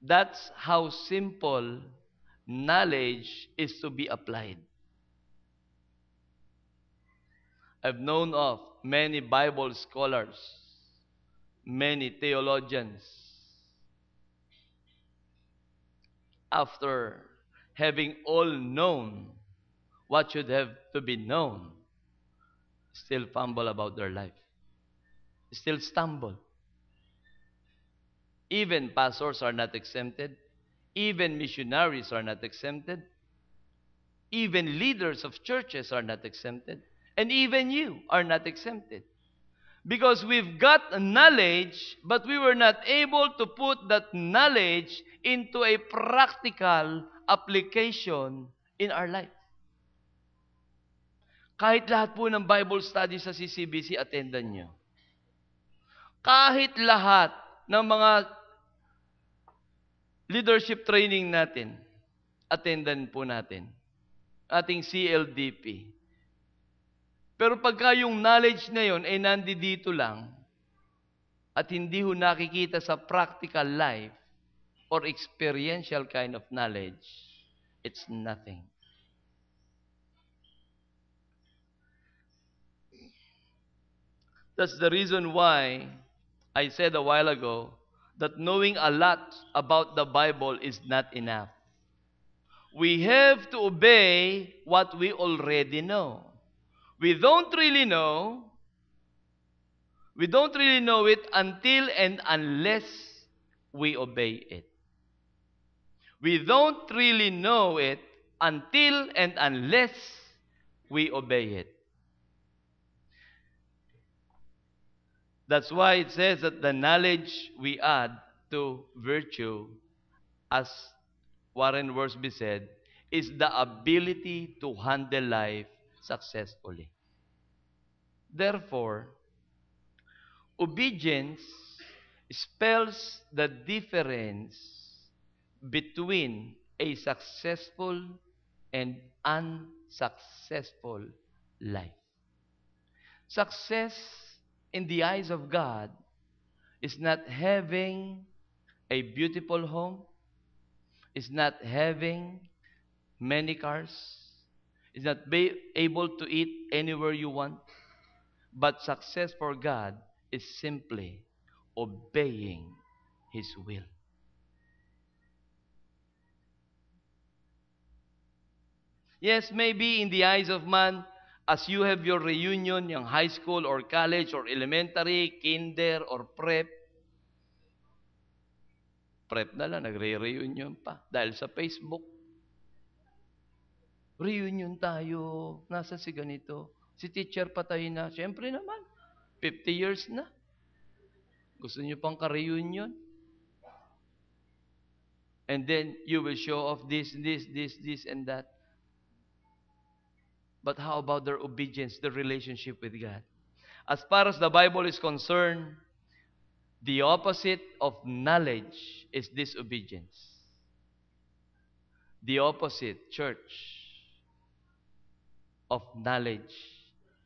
That's how simple knowledge is to be applied. I've known of many Bible scholars, many theologians, after having all known what should have to be known, still fumble about their life, still stumble. Even pastors are not exempted, even missionaries are not exempted, even leaders of churches are not exempted, and even you are not exempted. Because we've got knowledge, but we were not able to put that knowledge into a practical application in our life. Kahit lahat po ng Bible study sa CCBC, attendan nyo. Kahit lahat ng mga leadership training natin, attendan po natin. Ating CLDP. Pero pagka yung knowledge na yun ay nandito lang at hindi ho nakikita sa practical life or experiential kind of knowledge, it's nothing. That's the reason why I said a while ago that knowing a lot about the Bible is not enough. We have to obey what we already know. We don't really know it until and unless we obey it. We don't really know it until and unless we obey it. That's why it says that the knowledge we add to virtue, as Warren Worsby said, is the ability to handle life successfully. Therefore, obedience spells the difference between a successful and unsuccessful life. Success in the eyes of God is not having a beautiful home, is not having many cars, is not be able to eat anywhere you want. But success for God is simply obeying His will. Yes, maybe in the eyes of man, as you have your reunion, yung high school or college or elementary, kinder or prep na lang, nagre-reunion pa dahil sa Facebook. Reunion tayo, nasa si ganito, si teacher patay na, siyempre naman, 50 years na. Gusto niyo pang ka-reunion? And then you will show off this, and that. But how about their obedience, their relationship with God? As far as the Bible is concerned, the opposite of knowledge is disobedience. The opposite, church, of knowledge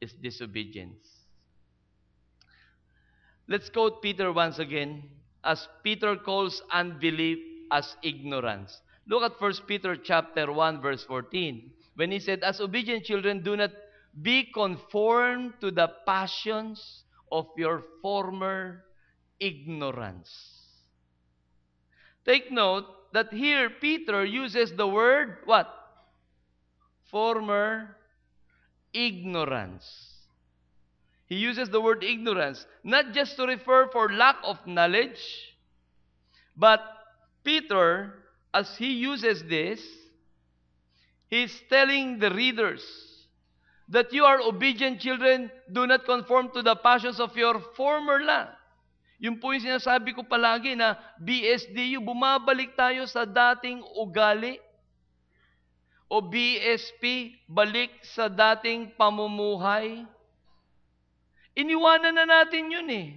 is disobedience. Let's quote Peter once again, as Peter calls unbelief as ignorance. Look at 1 Peter chapter 1 verse 14. When he said, as obedient children, do not be conformed to the passions of your former ignorance. Take note that here Peter uses the word, what? Former ignorance. He uses the word ignorance, not just to refer for lack of knowledge, but Peter, as he uses this, he's telling the readers that you are obedient children, do not conform to the passions of your former life. Yung po yung sinasabi ko palagi na BSDU, bumabalik tayo sa dating ugali. O BSP, balik sa dating pamumuhay. Iniwanan na natin yun eh.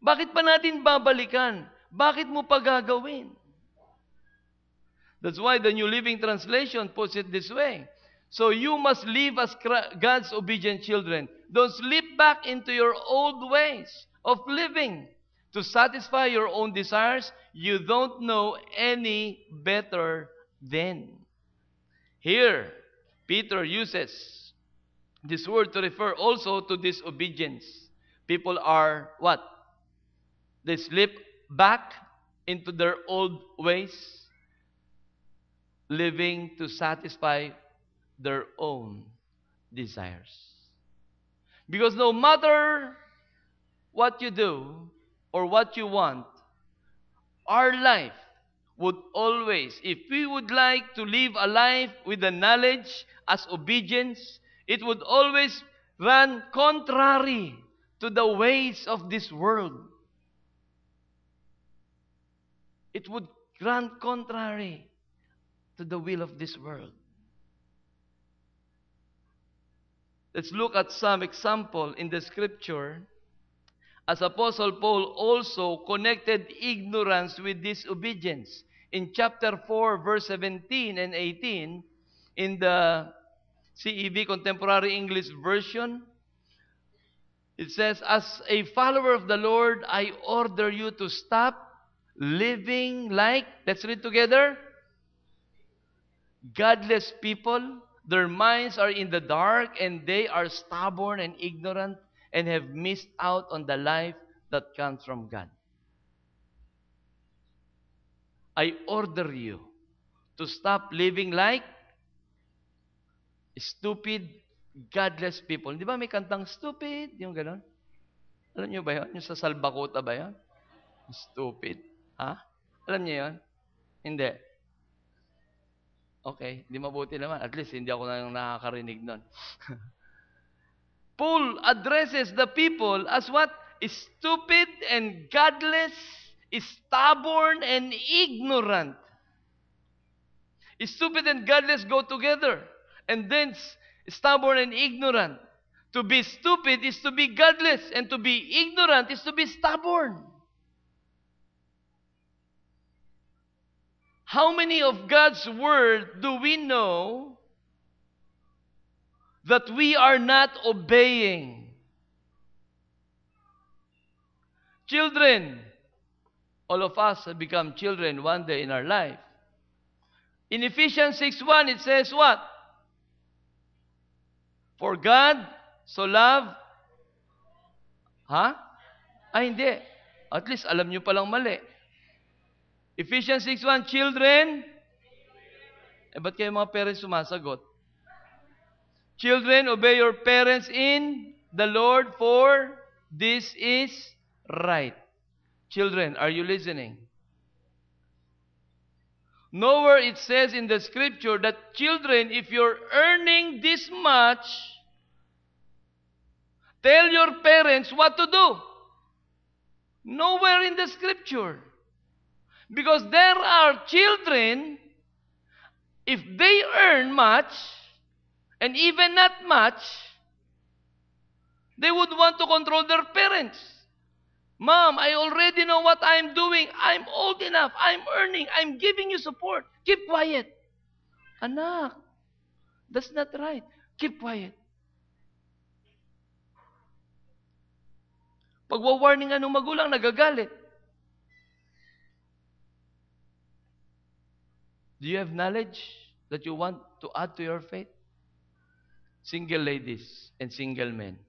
Bakit pa natin babalikan? Bakit mo pa gagawin? That's why the New Living Translation puts it this way. So you must live as God's obedient children. Don't slip back into your old ways of living. to satisfy your own desires, you don't know any better then. Here, Peter uses this word to refer also to disobedience. People are what? They slip back into their old ways, living to satisfy their own desires. Because no matter what you do or what you want, our life would always, if we would like to live a life with the knowledge as obedience, it would always run contrary to the ways of this world. It would run contrary to the will of this world. Let's look at some example in the scripture as Apostle Paul also connected ignorance with disobedience. In chapter 4, verse 17 and 18, in the CEV Contemporary English Version, it says, as a follower of the Lord, I order you to stop living like, let's read together, godless people. Their minds are in the dark and they are stubborn and ignorant and have missed out on the life that comes from God. I order you to stop living like stupid, godless people. Di ba may kantang stupid? Yung gano'n? Alam niyo ba yun? Yung sa Salbakuta ba yun? Stupid. Ha? Alam niyo yun? Hindi. Okay, di mabuti naman. At least hindi ako nang nakakarinig nun. Paul addresses the people as what? Stupid and godless, stubborn and ignorant. Stupid and godless go together. And then stubborn and ignorant. To be stupid is to be godless, and to be ignorant is to be stubborn. How many of God's word do we know that we are not obeying? Children, all of us have become children one day in our life. In Ephesians 6:1, it says what? For God so loved, hindi. At least alam nyo palang mali. Ephesians 6:1, children, ba't kayo mga parents sumasagot? Children, obey your parents in the Lord, for this is right. Children, are you listening? Nowhere it says in the scripture that children, if you're earning this much, tell your parents what to do. Nowhere in the scripture. Because there are children, if they earn much, and even not much, they would want to control their parents. Mom, I already know what I'm doing. I'm old enough. I'm earning. I'm giving you support. Keep quiet. Anak, that's not right. Keep quiet. Pag warning ng magulang, nagagalit. Do you have knowledge that you want to add to your faith? Single ladies and single men.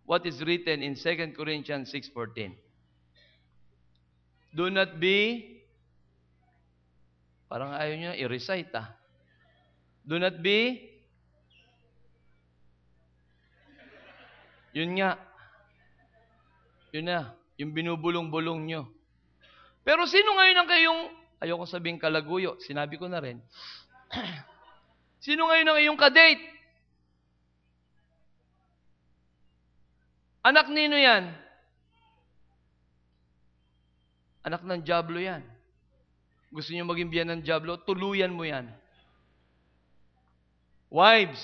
What is written in 2 Corinthians 6:14? Do not be, parang ayaw nyo na i-recite Do not be, yun nga, yun na, yung binubulong-bulong nyo. Pero sino ngayon ang kayong, ayoko sabing kalaguyo, sinabi ko na rin. Sino ngayon ang iyong kadate? Anak nino yan? Anak ng Diablo yan. Gusto niyo maging biyan ng Diablo? Tuluyan mo yan. Wives,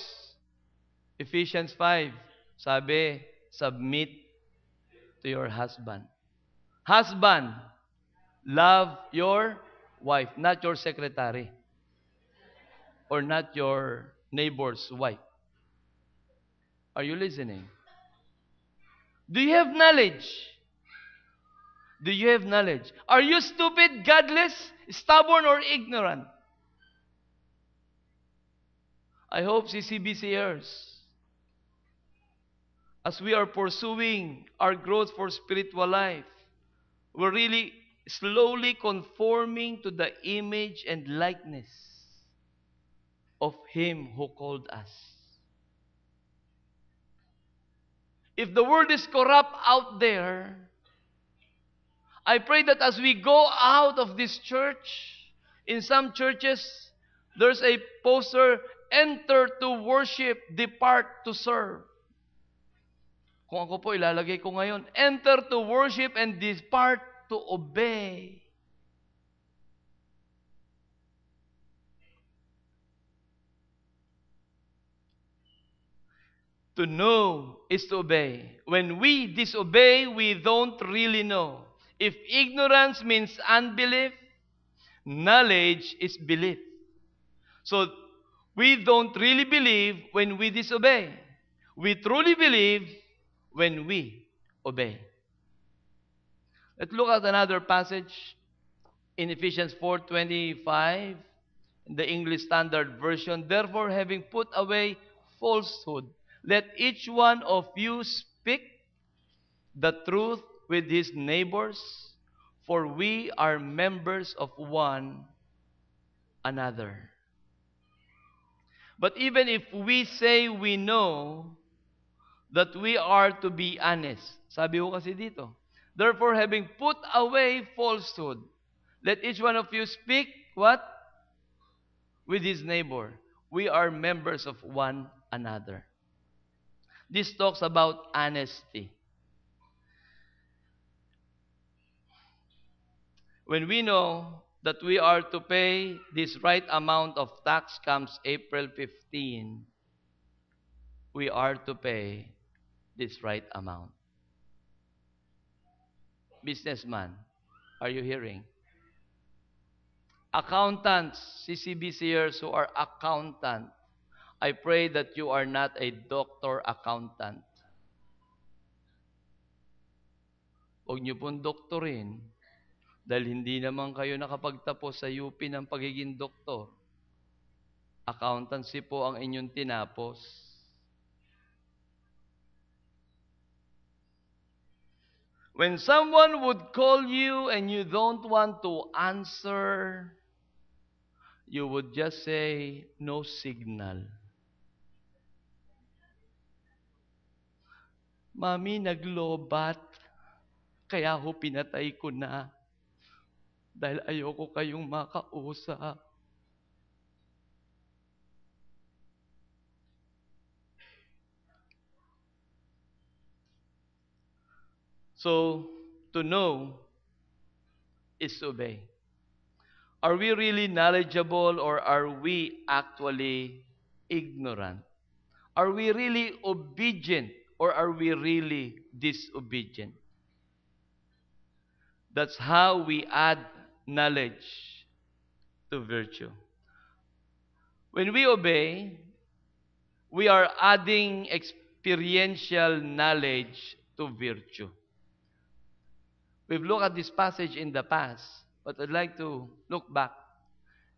Ephesians 5, sabi, submit to your husband. Husband, love your wife, not your secretary. Or not your neighbor's wife. Are you listening? Do you have knowledge Do you have knowledge? Are you stupid, godless, stubborn, or ignorant? I hope CCBCers, as we are pursuing our growth for spiritual life, we're really slowly conforming to the image and likeness of Him who called us. If the world is corrupt out there, I pray that as we go out of this church, in some churches, there's a poster, enter to worship, depart to serve. Kung ako po ilalagay ko ngayon, enter to worship and depart to obey. To know is to obey. When we disobey, we don't really know. If ignorance means unbelief, knowledge is belief. So, we don't really believe when we disobey. We truly believe when we obey. Let's look at another passage in Ephesians 4:25, in the English Standard Version. Therefore, having put away falsehood, let each one of you speak the truth with his neighbors, for we are members of one another. But even if we say we know, that we are to be honest. Sabi ko kasi dito, therefore, having put away falsehood, let each one of you speak what? With his neighbor. We are members of one another. This talks about honesty. When we know that we are to pay this right amount of tax comes April 15, we are to pay this right amount. Businessman, are you hearing? Accountants, CCBCers who are accountant, I pray that you are not a doctor accountant. Huwag niyo pong doktorin dahil hindi naman kayo nakapagtapos sa UP ng pagiging doktor. Accountancy po ang inyong tinapos. When someone would call you and you don't want to answer, you would just say, no signal. Mami, naglobat. Kaya ho pinatay ko na. Dahil ayoko kayong makausap. So, to know is to obey. Are we really knowledgeable or are we actually ignorant? Are we really obedient or are we really disobedient? That's how we add knowledge to virtue. When we obey, we are adding experiential knowledge to virtue. We've looked at this passage in the past, but I'd like to look back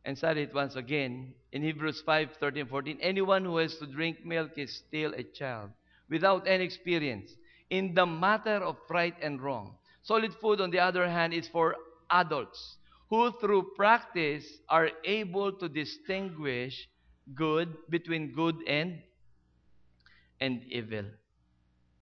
and study it once again. In Hebrews 5:13-14, anyone who has to drink milk is still a child, without any experience in the matter of right and wrong. Solid food, on the other hand, is for adults, who through practice are able to distinguish between good and evil.